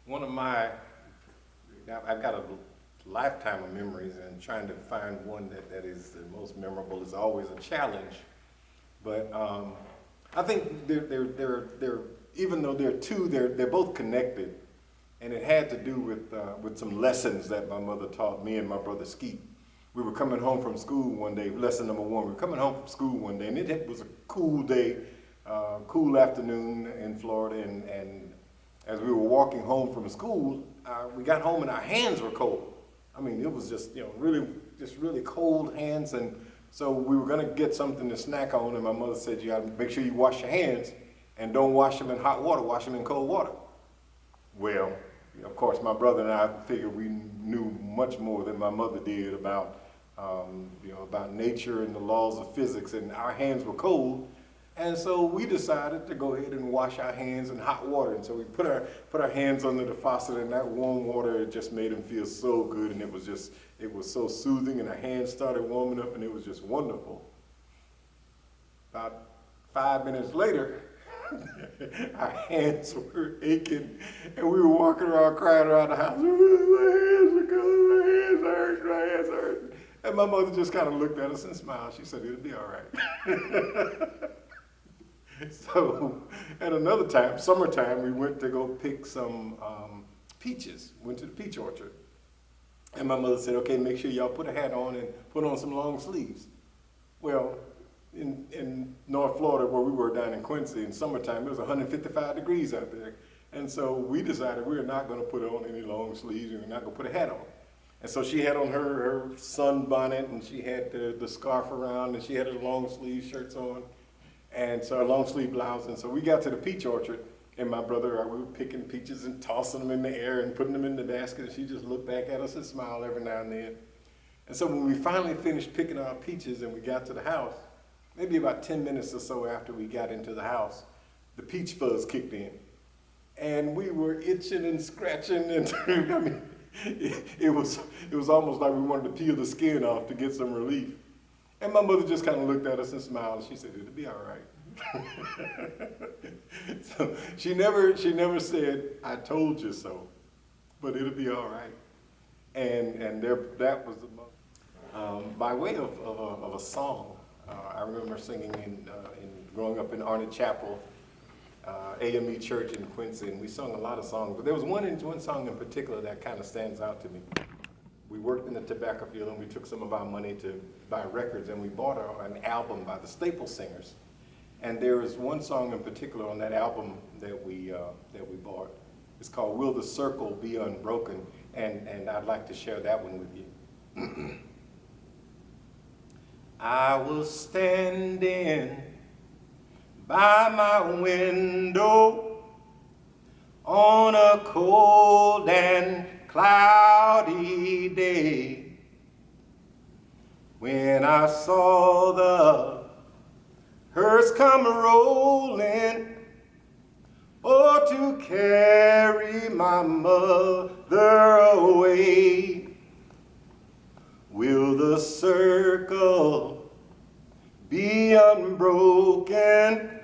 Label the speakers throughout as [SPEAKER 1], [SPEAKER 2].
[SPEAKER 1] One of my, I've got a lifetime of memories, and trying to find one that is the most memorable is always a challenge. But I think they're even though they're two, they're both connected, and it had to do with some lessons that my mother taught me and my brother Skeet. We were coming home from school one day. Lesson number one: we were coming home from school one day, and it was a cool day, cool afternoon in Florida, and as we were walking home from school, we got home and our hands were cold. I mean, it was just, really cold hands. And so we were gonna get something to snack on, and my mother said, you gotta make sure you wash your hands, and don't wash them in hot water, wash them in cold water. Well, of course, my brother and I figured we knew much more than my mother did about, about nature and the laws of physics, and our hands were cold. And so we decided to go ahead and wash our hands in hot water. And so we put our hands under the faucet, and that warm water, it just made them feel so good, and it was so soothing, and our hands started warming up, and it was just wonderful. About 5 minutes later, our hands were aching, and we were walking around crying around the house. My hands are cold, my hands hurt, my hands hurt. And my mother just kind of looked at us and smiled. She said, it'll be all right. So, at another time, summertime, we went to go pick some peaches, went to the peach orchard. And my mother said, okay, make sure y'all put a hat on and put on some long sleeves. Well, in North Florida, where we were down in Quincy, in summertime, it was 155 degrees out there. And so we decided we were not gonna put on any long sleeves, and we were not gonna put a hat on. And so she had on her sunbonnet, and she had the scarf around, and she had her long sleeve shirts on. And so a long sleeve blouse. And so we got to the peach orchard, and my brother, we were picking peaches and tossing them in the air and putting them in the basket. And she just looked back at us and smiled every now and then. And so when we finally finished picking our peaches and we got to the house, maybe about 10 minutes or so after we got into the house, the peach fuzz kicked in. And we were itching and scratching, and I mean, it was almost like we wanted to peel the skin off to get some relief. And my mother just kind of looked at us and smiled, and she said, it'll be all right. So she never said, I told you so, but it'll be all right. And that was the most. By way of a song, I remember singing in growing up in Arnett Chapel, AME Church in Quincy, and we sung a lot of songs, but there was one song in particular that kind of stands out to me. We worked in the tobacco field, and we took some of our money to buy records, and we bought an album by the Staple Singers. And there is one song in particular on that album that we bought. It's called Will the Circle Be Unbroken? And I'd like to share that one with you. I was standing by my window on a cold and cloudy day when I saw the hearse come rolling, oh, to carry my mother away. Will the circle be unbroken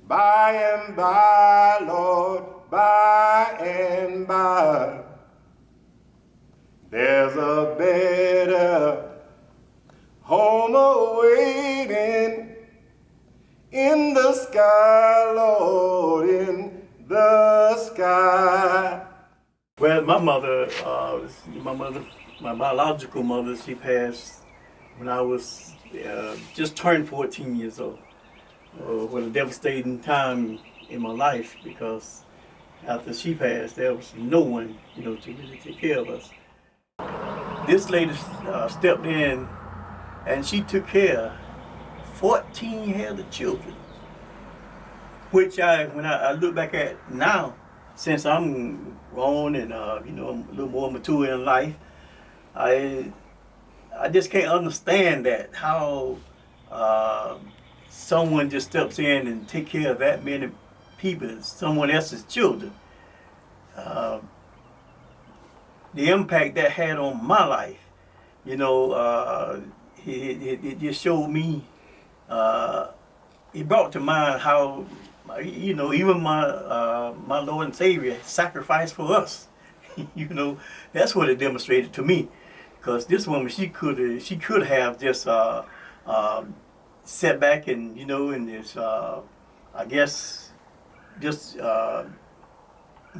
[SPEAKER 1] by and by, Lord, by and by? There's a better home awaiting in the sky, Lord, in the sky.
[SPEAKER 2] Well, my mother, my biological mother, she passed when I was just turned 14 years old. What a devastating time in my life, because after she passed, there was no one, to really take care of us. This lady stepped in, and she took care of 14 hell of children, which when I look back at now, since I'm grown and I'm a little more mature in life, I just can't understand that, how someone just steps in and take care of that many people, someone else's children. The impact that had on my life, it just showed me, it brought to mind how you know, even my Lord and Savior sacrificed for us. You know, that's what it demonstrated to me. Because this woman, she could have just sat back and, you know, and just I guess just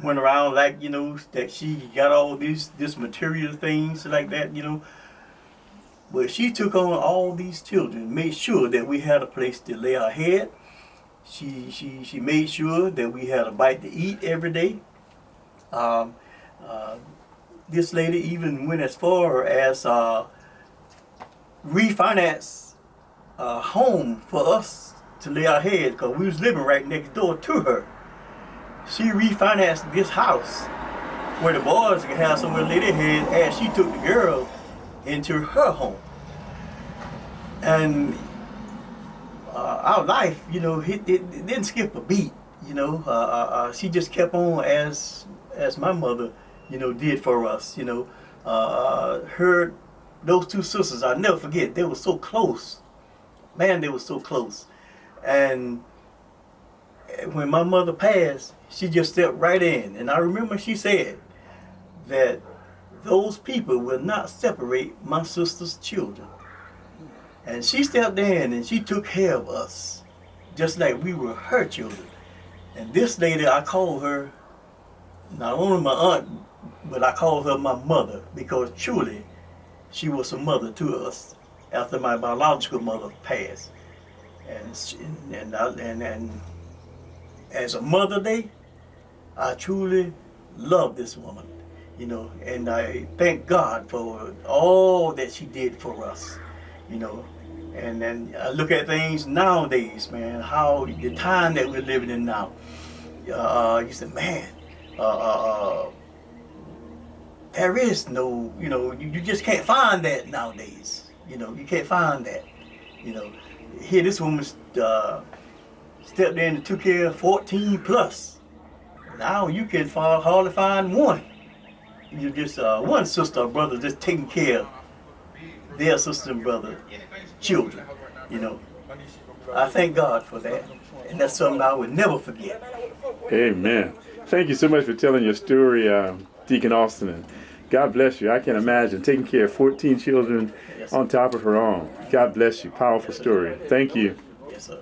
[SPEAKER 2] went around like, you know, that she got all this material things like that, you know. But she took on all these children, made sure that we had a place to lay our head. She made sure that we had a bite to eat every day. This lady even went as far as refinance a home for us to lay our head, because we was living right next door to her. She refinanced this house where the boys could have somewhere to lay their head, as she took the girl into her home. And our life, you know, it didn't skip a beat. You know, she just kept on as my mother, you know, did for us. You know, those two sisters, I'll never forget. They were so close, man. They were so close. And when my mother passed, she just stepped right in. And I remember she said that those people will not separate my sister's children. And she stepped in and she took care of us, just like we were her children. And this lady, I call her not only my aunt, but I call her my mother, because truly she was a mother to us after my biological mother passed. And as a Mother Day, I truly love this woman, you know, and I thank God for all that she did for us, you know. And then I look at things nowadays, man, how the time that we're living in now. You said, man, there is no, you know, you just can't find that nowadays. You know, you can't find that. You know, here this woman stepped in and took care of 14 plus. Now you can hardly find one. You just one sister or brother just taking care of their sister and brother children. You know, I thank God for that, and that's something I would never forget.
[SPEAKER 3] Amen. Thank you so much for telling your story, Deacon Austin. And God bless you. I can imagine taking care of 14 children on top of her own. God bless you. Powerful story. Thank you.
[SPEAKER 2] Yes, sir.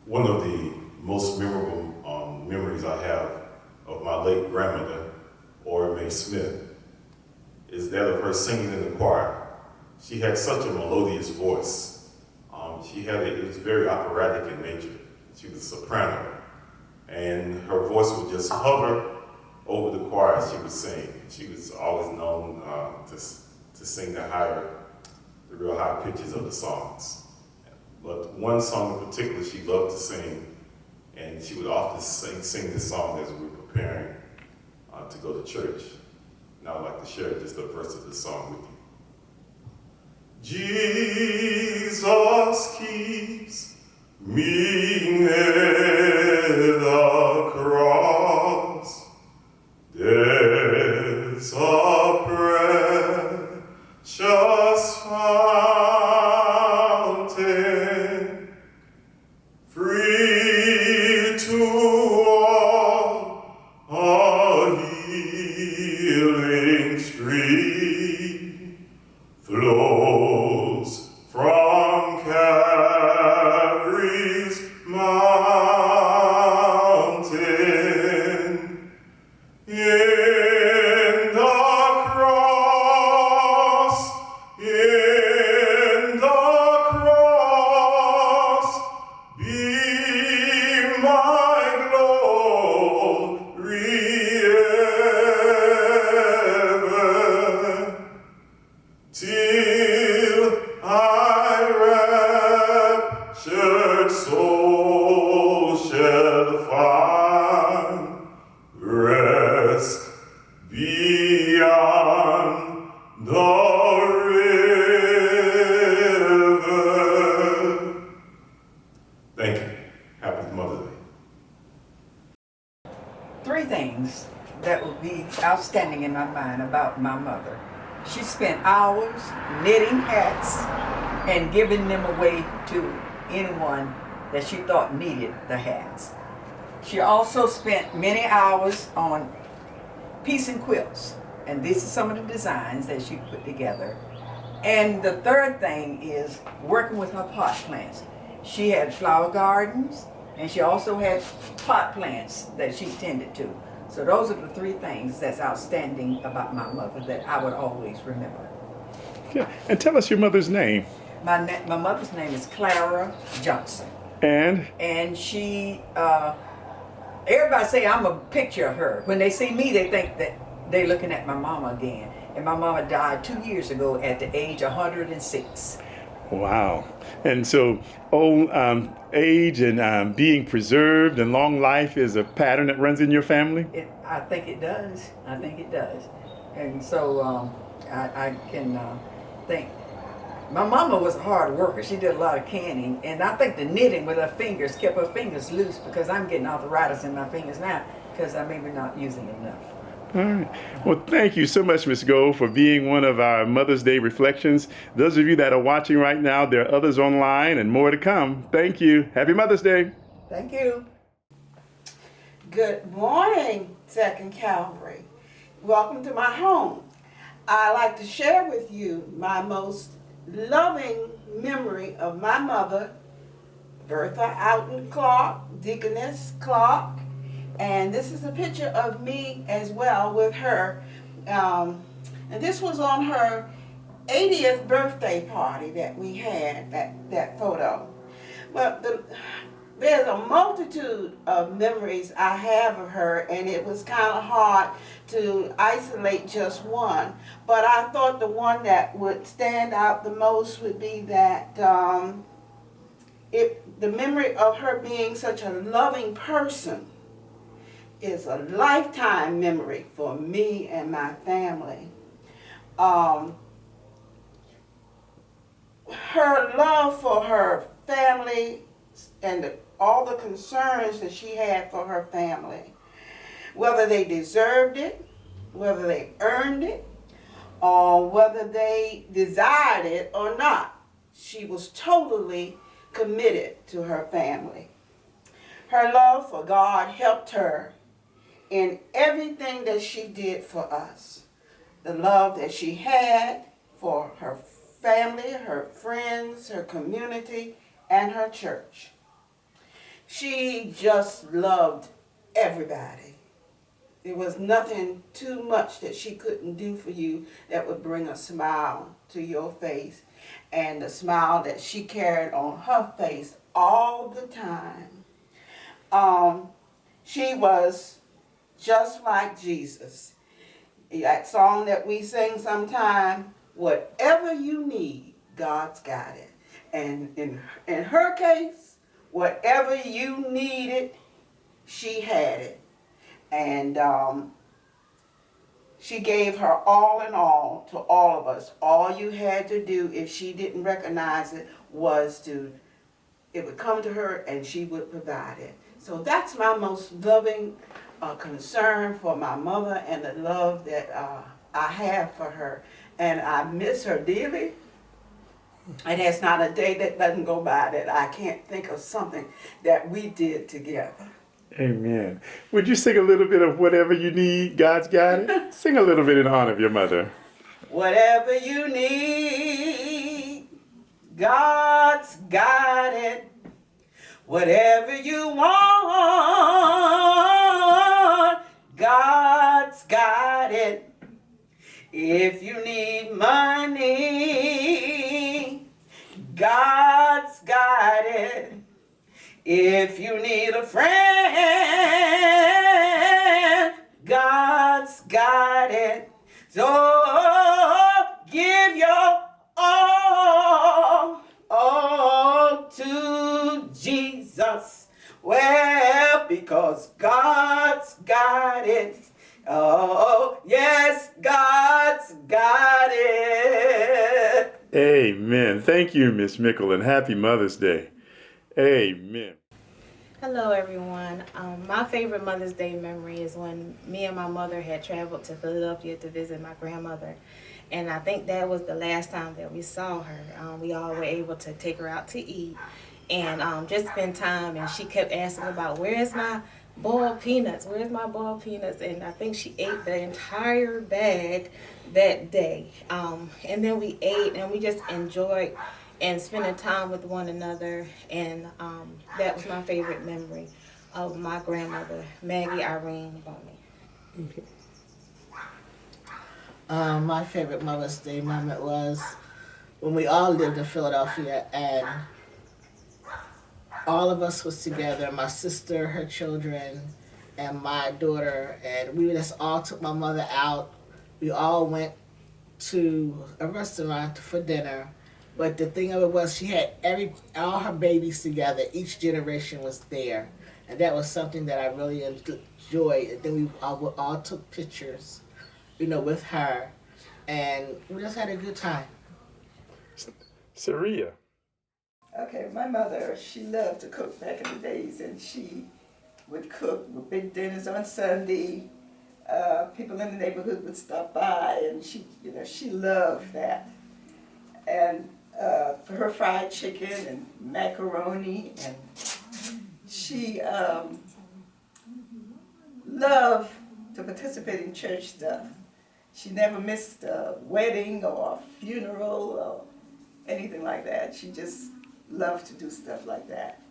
[SPEAKER 4] One of the most memorable memories I have of my late grandmother, Ora Mae Smith, is that of her singing in the choir. She had such a melodious voice. It was very operatic in nature. She was a soprano, and her voice would just hover over the choir as she would sing. She was always known to sing the real high pitches of the songs. But one song in particular she loved to sing, and she would often sing this song as we were preparing to go to church. And I would like to share just a verse of this song with you. Jesus keeps me near the cross. There's a precious fountain, free to all, a healing stream flows from Calvary's mountain. In the cross, be my glory ever, till I raptured soul shall find rest beyond the river. Thank you. Happy Mother's Day.
[SPEAKER 5] Three things that will be outstanding in my mind about my mother. She spent hours knitting hats and giving them away to anyone that she thought needed the hats. She also spent many hours on piecing quilts, and these are some of the designs that she put together. And the third thing is working with her pot plants. She had flower gardens, and she also had pot plants that she tended to. So those are the three things that's outstanding about my mother that I would always remember.
[SPEAKER 3] Yeah. And tell us your mother's name.
[SPEAKER 5] My mother's name is Clara Johnson.
[SPEAKER 3] And
[SPEAKER 5] she, everybody say I'm a picture of her. When they see me, they think that they're looking at my mama again. And my mama died 2 years ago at the age of 106.
[SPEAKER 3] wow. And so old age and being preserved and long life is a pattern that runs in your family?
[SPEAKER 5] I think it does. I think it does. And so I can think. My mama was a hard worker. She did a lot of canning. And I think the knitting with her fingers kept her fingers loose, because I'm getting arthritis in my fingers now because I'm maybe not using enough.
[SPEAKER 3] All right. Well, thank you so much, Ms. Gold, for being one of our Mother's Day reflections. Those of you that are watching right now, there are others online and more to come. Thank you. Happy Mother's Day.
[SPEAKER 5] Thank you.
[SPEAKER 6] Good morning, Second Calvary. Welcome to my home. I like to share with you my most loving memory of my mother, Bertha Alton Clark, Deaconess Clark. And this is a picture of me as well with her. And this was on her 80th birthday party that we had, that photo. But there's a multitude of memories I have of her, and it was kind of hard to isolate just one. But I thought the one that would stand out the most would be that the memory of her being such a loving person is a lifetime memory for me and my family. Her love for her family and all the concerns that she had for her family, whether they deserved it, whether they earned it, or whether they desired it or not, she was totally committed to her family. Her love for God helped her in everything that she did for us. The love that she had for her family, her friends, her community, and her church. She just loved everybody. There was nothing too much that she couldn't do for you that would bring a smile to your face, and the smile that she carried on her face all the time. She was just like Jesus. That song that we sing sometime, whatever you need, God's got it. And in her case, whatever you needed, she had it. And she gave her all in all to all of us. All you had to do, if she didn't recognize it, was it would come to her and she would provide it. So that's my most loving concern for my mother, and the love that I have for her. And I miss her dearly. And there's not a day that doesn't go by that I can't think of something that we did together.
[SPEAKER 3] Amen. Would you sing a little bit of Whatever You Need, God's Got It? Sing a little bit in honor of your mother.
[SPEAKER 6] Whatever you need, God's got it. Whatever you want, God's got it. If you need money, God's got it. If you need a friend, God's got it. So give your all to Jesus. Well, because God's got it. Oh, yes, God's got it.
[SPEAKER 3] Amen. Thank you, Miss Mickle, and happy Mother's Day. Amen.
[SPEAKER 7] Hello everyone. My favorite Mother's Day memory is when me and my mother had traveled to Philadelphia to visit my grandmother. And I think that was the last time that we saw her. We all were able to take her out to eat. and just spend time. And she kept asking about, where's my boiled peanuts? Where's my boiled peanuts? And I think she ate the entire bag that day. And then we ate and we just enjoyed and spending time with one another. And that was my favorite memory of my grandmother, Maggie Irene Boney.
[SPEAKER 8] My favorite Mother's Day moment was when we all lived in Philadelphia and all of us was together, my sister, her children, and my daughter, and we just all took my mother out. We all went to a restaurant for dinner. But the thing of it was she had all her babies together. Each generation was there. And that was something that I really enjoyed. And then we all took pictures, with her. And we just had a good time.
[SPEAKER 3] Saria.
[SPEAKER 5] Okay, my mother, she loved to cook back in the days, and she would cook with big dinners on Sunday. People in the neighborhood would stop by, and she loved that. And for her fried chicken and macaroni, and she loved to participate in church stuff. She never missed a wedding or a funeral or anything like that. She just loved to do stuff like that.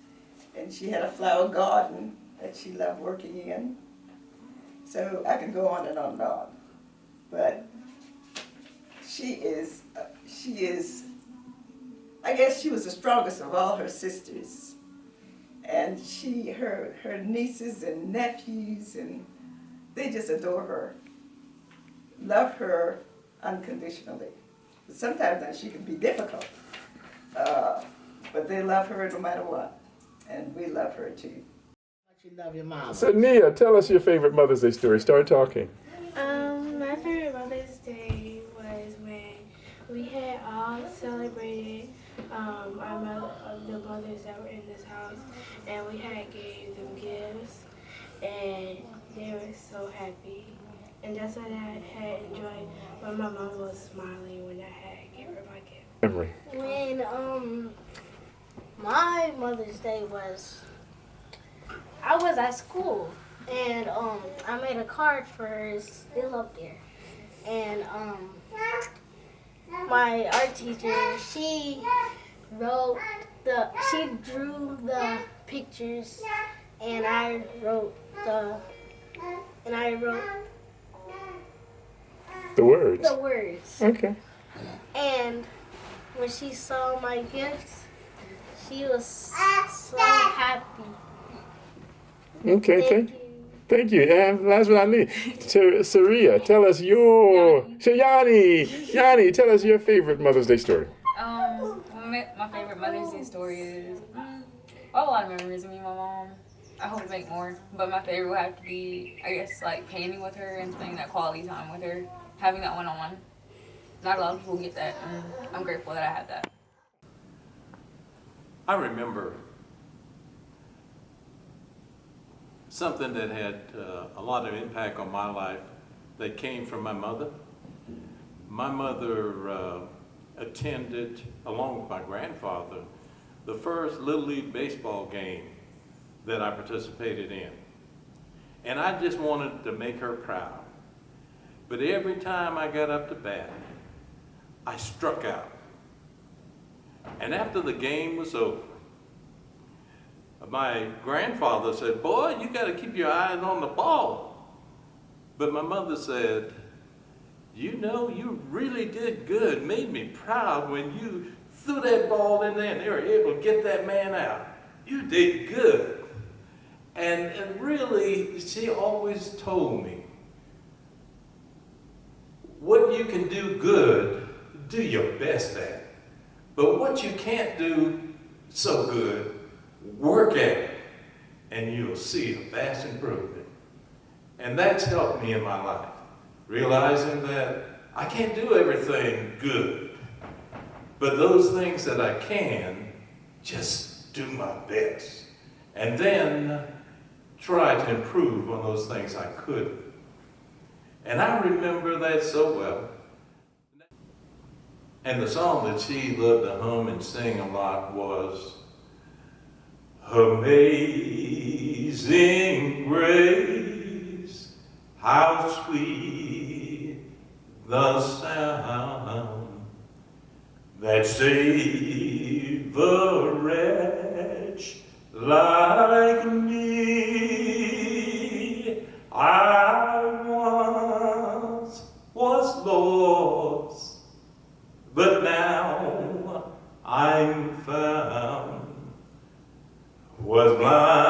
[SPEAKER 5] And she had a flower garden that she loved working in. So I can go on and on and on. But she is, I guess she was the strongest of all her sisters. And her nieces and nephews, and they just adore her, love her unconditionally. But sometimes she can be difficult, but they love her no matter what, and we love her too.
[SPEAKER 8] You love your mom.
[SPEAKER 3] So Nia, tell us your favorite Mother's Day story. Start talking.
[SPEAKER 9] My favorite Mother's Day was when we had all celebrated the mothers that were in this house, and we had gave them gifts, and they were so happy. And that's what I had enjoyed when my mom was smiling when I had gave her my gift.
[SPEAKER 3] Memory.
[SPEAKER 10] When my Mother's Day was, I was at school, and I made a card for her, it's still up there. And my art teacher, she drew the pictures, and I wrote
[SPEAKER 3] The words.
[SPEAKER 10] the words.
[SPEAKER 3] Okay.
[SPEAKER 10] And when she saw my gifts, she was so happy.
[SPEAKER 3] Okay,
[SPEAKER 10] Thank you.
[SPEAKER 3] thank you. And last but not least, Saria, tell us Yanni, tell us your favorite Mother's Day story.
[SPEAKER 11] My favorite Mother's Day story is a lot of memories of me and my mom. I hope to make more, but my favorite would have to be, I guess, like painting with her and spending that quality time with her, having that one-on-one. Not a lot of people get that, and I'm grateful that I had that.
[SPEAKER 12] I remember something that had a lot of impact on my life that came from my mother. My mother attended, along with my grandfather, the first Little League baseball game that I participated in. And I just wanted to make her proud. But every time I got up to bat, I struck out. And after the game was over, my grandfather said, "Boy, you got to keep your eyes on the ball." But my mother said, "You really did good, made me proud when you threw that ball in there and they were able to get that man out. You did good." And really, she always told me, what you can do good, do your best at. But what you can't do so good, work at it, and you'll see a vast improvement. And that's helped me in my life, realizing that I can't do everything good, but those things that I can, just do my best. And then try to improve on those things I couldn't. And I remember that so well. And the song that she loved to hum and sing a lot was, Amazing grace, how sweet the sound that saved a wretch like me. I once was lost, but now I'm found. Was blind